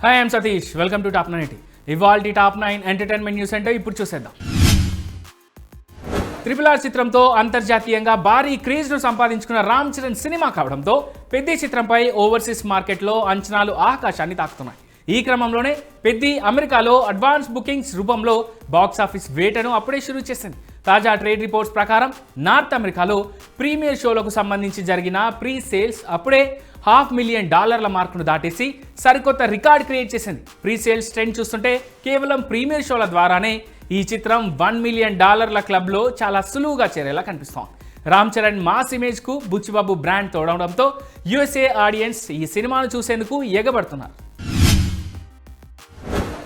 Hi I'm Satish, welcome to top 9. ఇవాల్టి top 9 entertainment news అంటే ఇప్పుడు చూసేద్దాం. RRR చిత్రంతో అంతర్జాతీయంగా భారీ క్రేజ్ను సంపాదించుకున్న రామ్ చరణ్ సినిమా కావడంతో పెద్ది చిత్రంపై ఓవర్సీస్ మార్కెట్లో అంచనాలు ఆకాశాన్ని తాకుతున్నాయి. ఈ క్రమంలోనే పెద్ది అమెరికాలో అడ్వాన్స్ బుకింగ్స్ రూపంలో బాక్సాఫీస్ వేటను అప్పుడే షురూ చేసింది. తాజా ట్రేడ్ రిపోర్ట్స్ ప్రకారం నార్త్ అమెరికాలో ప్రీమియర్ షోలకు సంబంధించి జరిగిన ప్రీ సేల్స్ అప్పుడే $500,000 మార్కును దాటేసి సరికొత్త రికార్డ్ క్రియేట్ చేసింది. ప్రీ సేల్స్ ట్రెండ్ చూస్తుంటే కేవలం ప్రీమియర్ షోల ద్వారానే ఈ చిత్రం $1 మిలియన్ క్లబ్లో చాలా సులువుగా చేరేలా కనిపిస్తోంది. రామ్ చరణ్ మాస్ ఇమేజ్కు బుచ్చిబాబు బ్రాండ్ తోడవడంతో USA ఆడియన్స్ ఈ సినిమాను చూసేందుకు ఎగబడుతున్నారు.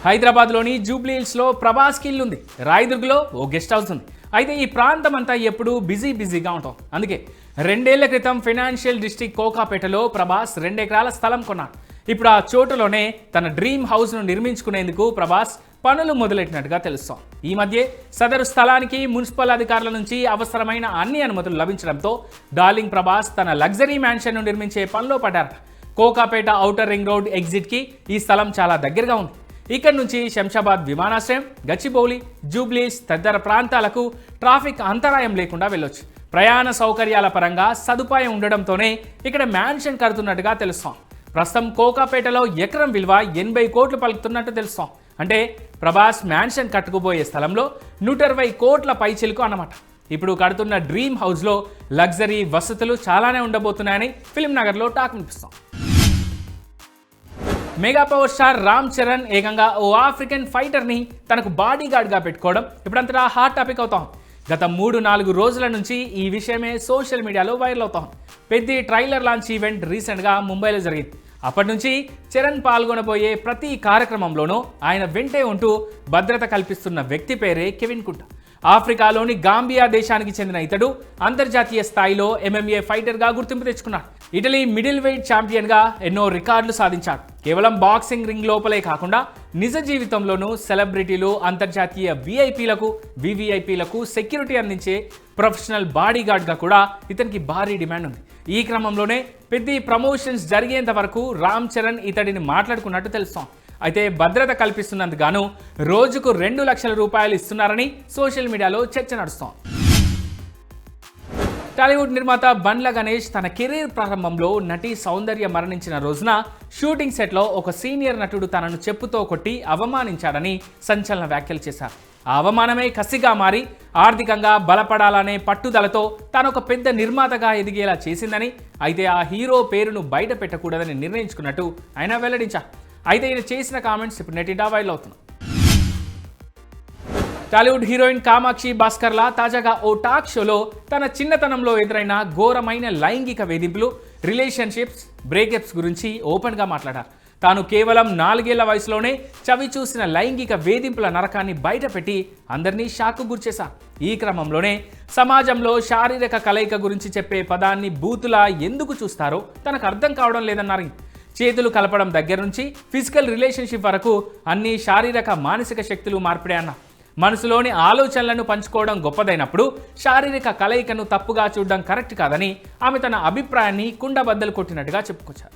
హైదరాబాద్లోని జూబ్లీ హిల్స్లో ప్రభాస్కి ఇల్లు ఉంది. రాయదుర్గ్లో ఓ గెస్ట్ హౌస్ ఉంది. అయితే ఈ ప్రాంతం అంతా ఎప్పుడూ బిజీగా ఉంటాం. అందుకే 2 ఏళ్ల క్రితం ఫైనాన్షియల్ డిస్ట్రిక్ట్ కోకాపేటలో ప్రభాస్ 2 ఎకరాల స్థలం కొన్నాడు. ఇప్పుడు ఆ చోటులోనే తన డ్రీమ్ హౌస్ను నిర్మించుకునేందుకు ప్రభాస్ పనులు మొదలెట్టినట్టుగా తెలుస్తాం. ఈ మధ్య సదరు స్థలానికి మున్సిపల్ అధికారుల నుంచి అవసరమైన అన్ని అనుమతులు లభించడంతో డార్లింగ్ ప్రభాస్ తన లగ్జరీ మ్యాన్షన్ను నిర్మించే పనిలో పడ్డారు. కోకాపేట ఔటర్ రింగ్ రోడ్ ఎగ్జిట్కి ఈ స్థలం చాలా దగ్గరగా ఉంది. ఇక్కడ నుంచి శంషాబాద్ విమానాశ్రయం, గచ్చిబౌలి, జూబ్లీస్ తదితర ప్రాంతాలకు ట్రాఫిక్ అంతరాయం లేకుండా వెళ్ళొచ్చు. ప్రయాణ సౌకర్యాల పరంగా సదుపాయం ఉండడంతోనే ఇక్కడ మ్యాన్షన్ కడుతున్నట్టుగా తెలుస్తాం. ప్రస్తుతం కోకాపేటలో ఎకరం విలువ 80 కోట్లు పలుకుతున్నట్టు తెలుస్తాం. అంటే ప్రభాస్ మ్యాన్షన్ కట్టుకుపోయే స్థలంలో 120 కోట్ల పైచిలుకు అన్నమాట. ఇప్పుడు కడుతున్న డ్రీమ్ హౌస్లో లగ్జరీ వసతులు చాలానే ఉండబోతున్నాయని ఫిల్మ్ నగర్లో టాక్ వినిపిస్తాం. Mega power star Ram Charan ఏకంగా ఓ ఆఫ్రికన్ ఫైటర్ని తనకు బాడీ గార్డ్గా పెట్టుకోవడం ఇప్పుడంతటా హాట్ టాపిక్ అవుతాం. గత 3-4 రోజుల నుంచి ఈ విషయమే సోషల్ మీడియాలో వైరల్ అవుతాం. పెద్ద ట్రైలర్ లాంచ్ ఈవెంట్ రీసెంట్గా ముంబైలో జరిగింది. అప్పటి నుంచి చరణ్ పాల్గొనబోయే ప్రతి కార్యక్రమంలోనూ ఆయన వెంటే ఉంటూ భద్రత కల్పిస్తున్న వ్యక్తి పేరే కెవిన్ కుట్టా. ఆఫ్రికాలోని గాంబియా దేశానికి చెందిన ఇతడు అంతర్జాతీయ స్థాయిలో MMA ఫైటర్గా గుర్తింపు తెచ్చుకున్నాడు. ఇటలీ మిడిల్ వెయిట్ ఛాంపియన్గా ఎన్నో రికార్డులు సాధించాడు. కేవలం బాక్సింగ్ రింగ్ లోపలే కాకుండా నిజ జీవితంలోనూ సెలబ్రిటీలు, అంతర్జాతీయ VIPలకు, VVIPలకు సెక్యూరిటీ అందించే ప్రొఫెషనల్ బాడీగార్డ్గా కూడా ఇతనికి భారీ డిమాండ్ ఉంది. ఈ క్రమంలోనే పెద్ద ప్రమోషన్స్ జరిగేంత వరకు రామ్ చరణ్ ఇతడిని మాట్లాడుకున్నట్టు తెలుస్తాం. అయితే భద్రత కల్పిస్తున్నందుకు గాను రోజుకు $2 లక్షల ఇస్తున్నారని సోషల్ మీడియాలో చర్చ నడుస్తోంది. టాలీవుడ్ నిర్మాత బండ్ల గణేష్ తన కెరీర్ ప్రారంభంలో నటి సౌందర్య మరణించిన రోజున షూటింగ్ సెట్లో ఒక సీనియర్ నటుడు తనను చెప్పుతో కొట్టి అవమానించాడని సంచలన వ్యాఖ్యలు చేశారు. ఆ అవమానమే కసిగా మారి ఆర్థికంగా బలపడాలనే పట్టుదలతో తానొక పెద్ద నిర్మాతగా ఎదిగేలా చేసిందని, అయితే ఆ హీరో పేరును బయట పెట్టకూడదని నిర్ణయించుకున్నట్టు ఆయన వెల్లడించారు. అయితే ఈయన చేసిన కామెంట్స్ ఇప్పుడు నెట్టింటా వైరల్ అవుతున్నాయి. టాలీవుడ్ హీరోయిన్ కామాక్షి భాస్కర్లా తాజాగా ఓ టాక్ షోలో తన చిన్నతనంలో ఎదురైన ఘోరమైన లైంగిక వేధింపులు, రిలేషన్షిప్స్, బ్రేకప్స్ గురించి ఓపెన్గా మాట్లాడారు. తాను కేవలం 4 ఏళ్ల వయసులోనే చవి చూసిన లైంగిక వేధింపుల నరకాన్ని బయటపెట్టి అందరినీ షాక్కు గురిచేశారు. ఈ క్రమంలోనే సమాజంలో శారీరక కలయిక గురించి చెప్పే పదాన్ని బూతులా ఎందుకు చూస్తారో తనకు అర్థం కావడం లేదన్నారు. చేతులు కలపడం దగ్గర నుంచి ఫిజికల్ రిలేషన్షిప్ వరకు అన్ని శారీరక మానసిక శక్తులు మార్పిడే అన్నారు. మనసులోని ఆలోచనలను పంచుకోవడం గొప్పదైనప్పుడు శారీరక కలయికను తప్పుగా చూడడం కరెక్ట్ కాదని ఆమె తన అభిప్రాయాన్ని కుండబద్దలు కొట్టినట్టుగా చెప్పుకొచ్చారు.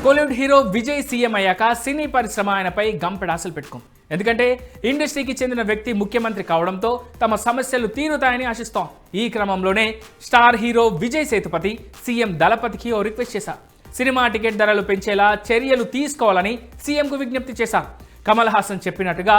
కోలీవుడ్ హీరో విజయ్ సీఎం అయ్యాక సినీ పరిశ్రమ ఆయనపై గంపెడాసలు పెట్టుకుంది. ఎందుకంటే ఇండస్ట్రీకి చెందిన వ్యక్తి ముఖ్యమంత్రి కావడంతో తమ సమస్యలు తీరుతాయని ఆశిస్తాం. ఈ క్రమంలోనే star hero Vijay Sethupathi CM దళపతికి ఓ రిక్వెస్ట్ చేశారు. సినిమా టికెట్ ధరలు పెంచేలా చర్యలు తీసుకోవాలని సీఎంకు విజ్ఞప్తి చేశారు. కమల్ హాసన్ చెప్పినట్టుగా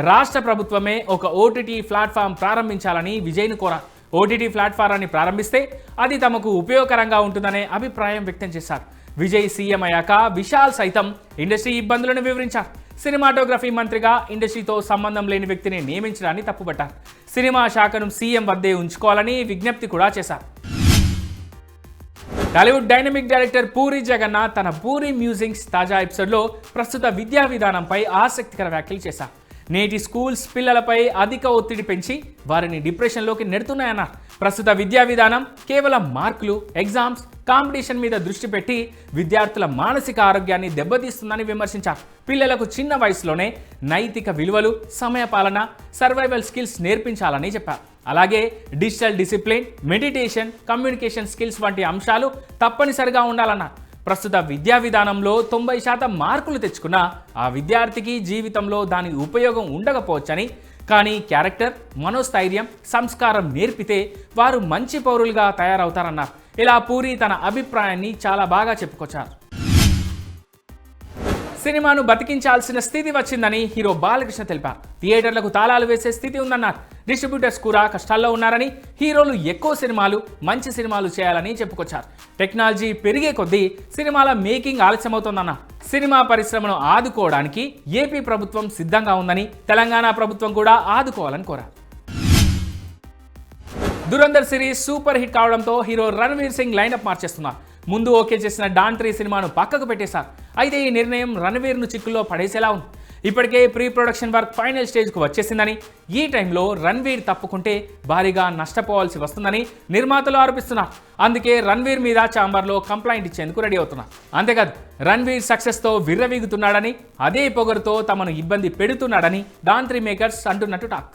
రాష్ట్ర ప్రభుత్వమే ఒక OTT ప్లాట్ఫామ్ ప్రారంభించాలని విజయ్ను కోరారు. OTT ప్లాట్ఫారాన్ని ప్రారంభిస్తే అది తమకు ఉపయోగకరంగా ఉంటుందనే అభిప్రాయం వ్యక్తం చేశారు. విజయ్ సీఎం అయ్యాక విశాల్ సైతం ఇండస్ట్రీ ఇబ్బందులను వివరించారు. సినిమాటోగ్రఫీ మంత్రిగా ఇండస్ట్రీతో సంబంధం లేని వ్యక్తిని నియమించడాన్ని తప్పుపట్టారు. సినిమా శాఖను సీఎం వద్దే ఉంచుకోవాలని విజ్ఞప్తి కూడా చేశారు. టాలీవుడ్ డైనమిక్ డైరెక్టర్ పూరి జగన్నాథ్ తన పూరి మ్యూజిక్స్ తాజా ఎపిసోడ్లో ప్రస్తుత విద్యా విధానంపై ఆసక్తికర వ్యాఖ్యలు చేశారు. నేటి స్కూల్స్ పిల్లలపై అధిక ఒత్తిడి పెంచి వారిని డిప్రెషన్లోకి నెడుతున్నాయన్నారు. ప్రస్తుత విద్యా విధానం కేవలం మార్కులు, ఎగ్జామ్స్, కాంపిటీషన్ మీద దృష్టి పెట్టి విద్యార్థుల మానసిక ఆరోగ్యాన్ని దెబ్బతీస్తుందని విమర్శించారు. పిల్లలకు చిన్న వయసులోనే నైతిక విలువలు, సమయపాలన, సర్వైవల్ స్కిల్స్ నేర్పించాలని చెప్పారు. అలాగే digital discipline, meditation, communication skills వంటి అంశాలు తప్పనిసరిగా ఉండాలన్నారు. ప్రస్తుత విద్యా విధానంలో 90% మార్కులు తెచ్చుకున్న ఆ విద్యార్థికి జీవితంలో దాని ఉపయోగం ఉండకపోవచ్చని, కానీ క్యారెక్టర్, మనోస్థైర్యం, సంస్కారం నేర్పితే వారు మంచి పౌరులుగా తయారవుతారన్నారు. ఇలా పూరి తన అభిప్రాయాన్ని చాలా బాగా చెప్పుకొచ్చారు. సినిమాను బతికించాల్సిన స్థితి వచ్చిందని హీరో బాలకృష్ణ తెలిపారు. థియేటర్లకు తాళాలు వేసే స్థితి ఉందన్నారు. డిస్ట్రిబ్యూటర్స్ కూడా కష్టాల్లో ఉన్నారని, హీరోలు ఎక్కువ సినిమాలు, మంచి సినిమాలు చేయాలని చెప్పుకొచ్చారు. టెక్నాలజీ పెరిగే కొద్దీ సినిమాల మేకింగ్ ఆలస్యమవుతోందన్నారు. సినిమా పరిశ్రమను ఆదుకోవడానికి ఏపీ ప్రభుత్వం సిద్ధంగా ఉందని, తెలంగాణ ప్రభుత్వం కూడా ఆదుకోవాలని కోరారు. దురంధర్ సిరీస్ సూపర్ హిట్ కావడంతో హీరో రణ్వీర్ సింగ్ లైనప్ మార్చేస్తున్నారు. ముందు ఓకే చేసిన డాన్ 3 సినిమాను పక్కకు పెట్టేశారు. అయితే ఈ నిర్ణయం రణ్వీర్ను చిక్కుల్లో పడేసేలా ఉంది. ఇప్పటికే ప్రీ ప్రొడక్షన్ వర్క్ ఫైనల్ స్టేజ్కు వచ్చేసిందని, ఈ టైంలో రణ్వీర్ తప్పుకుంటే భారీగా నష్టపోవాల్సి వస్తుందని నిర్మాతలు ఆరోపిస్తున్నారు. అందుకే రణ్వీర్ మీద ఛాంబర్లో కంప్లైంట్ ఇచ్చేందుకు రెడీ అవుతున్నారు. అంతేకాదు, రణ్వీర్ సక్సెస్తో విర్రవీగుతున్నాడని, అదే పొగరుతో తమను ఇబ్బంది పెడుతున్నాడని డాన్ 3 మేకర్స్ అంటున్నట్టు టాక్.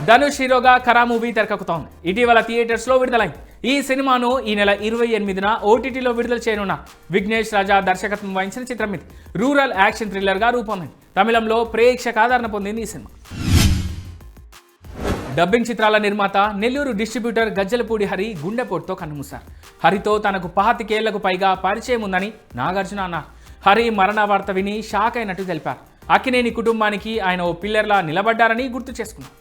ధనుష్ హీరోగా ఖరా మూవీ తెరకెక్కుతోంది. ఇటీవల థియేటర్స్లో విడుదలైంది. ఈ సినిమాను ఈ నెల 28న ఓటీటీలో విడుదల చేయనున్న విఘ్నేష్ రాజా దర్శకత్వం వహించిన చిత్రం ఇది. రూరల్ యాక్షన్ థ్రిల్లర్గా రూపొందింది. తమిళంలో ప్రేక్షక ఆదరణ పొందింది ఈ సినిమా. డబ్బింగ్ చిత్రాల నిర్మాత, నెల్లూరు డిస్ట్రిబ్యూటర్ గజ్జలపూడి హరి గుండెపోటుతో కన్నుమూశారు. హరితో తనకు 25 ఏళ్లకు పైగా పరిచయం ఉందని నాగార్జున అన్నారు. హరి మరణ వార్త విని షాక్ అయినట్టు తెలిపారు. అక్కినేని కుటుంబానికి ఆయన ఓ పిల్లర్లా నిలబడ్డారని గుర్తు చేసుకున్నారు.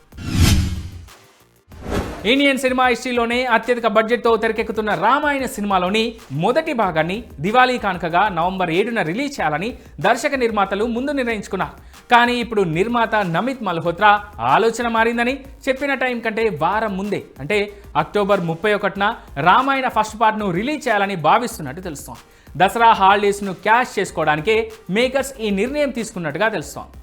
ఇండియన్ సినిమా హిస్టరీలోనే అత్యధిక బడ్జెట్తో తెరకెక్కుతున్న రామాయణ సినిమాలోని మొదటి భాగాన్ని దివాళీ కానుకగా నవంబర్ 7న రిలీజ్ చేయాలని దర్శక నిర్మాతలు ముందు నిర్ణయించుకున్నారు. కానీ ఇప్పుడు నిర్మాత నమిత్ మల్హోత్రా ఆలోచన మారిందని, చెప్పిన టైం కంటే వారం ముందే అంటే అక్టోబర్ 31న రామాయణ ఫస్ట్ పార్ట్ను రిలీజ్ చేయాలని భావిస్తున్నట్టు తెలుస్తోంది. దసరా హాలిడేస్ను క్యాష్ చేసుకోవడానికే మేకర్స్ ఈ నిర్ణయం తీసుకున్నట్టుగా తెలుస్తోంది.